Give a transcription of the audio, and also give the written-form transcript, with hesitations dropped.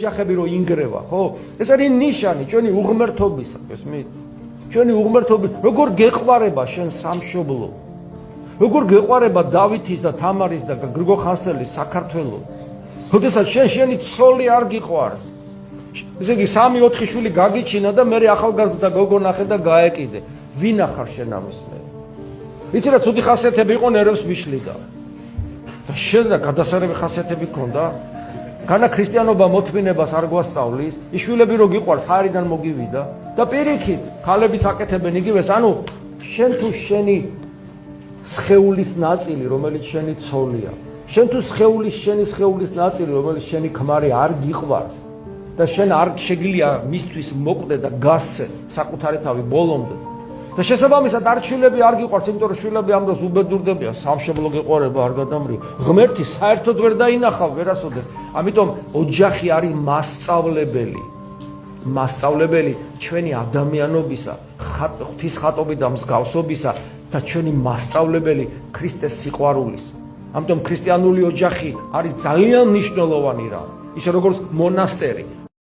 ოჯახები რო ინგრევა, ხო? ეს არის ნიშანი ჩვენი უღმერთობისა, გესმით? ჩვენი უღმერთობის, როგორ გეყვარება შენ სამშობლო? როგორ გეყვარება დავითის და თამარის და გრიგო ხანძთელის საქართველო? როდესაც შენი ცოლი არ გიყვარს. ესე იგი 3-4 შვილი გაგიჩინა და მე ახალგაზრდა გოგო ნახე და გაეკიდე. ვინ ახარ შენ ამის მე? ვიცი რა ცუდი ხასიათები იყო ნერვებს მიშლიდა. და შენ რა გადასარევი ხასიათები ქონდა? განა ქრისტიანობა მოთმინებას არ გვასწავლის, იშვილები რო გიყვარს, ხარიდან მოგივიდა და პირიქით, ქალებიც აკეთებენ იგივეს, ანუ შენ თუ შენი სხეულის ნაწილი, რომელიც შენი ცოლია, შენ თუ შენი სხეულის ნაწილი, რომელიც შენი ქმარი არ გიყვარს და შენ არ შეგიძლია მისთვის მოკვდე და გასცე საკუთარი თავი ბოლომდე. და შესაბამისად არ შვილები არ გიყვარს, იმიტომ რომ შვილები ამ დროს უბედურდებიან, სამშობლო გეყვარება არ გადამრიგ. ღმერთი საერთოდ ვერ დაინახავ ვერასოდეს. ამიტომ ოჯახი არის მასწავლებელი ჩვენი ადამიანობისა, ღვთის ხატობით და მსგავსობისა და ჩვენი მასწავლებელი ქრისტეს სიყვარულის. ამიტომ ქრისტიანული ოჯახი არის ძალიან მნიშვნელოვანი რამ. ისე როგორც მონასტერი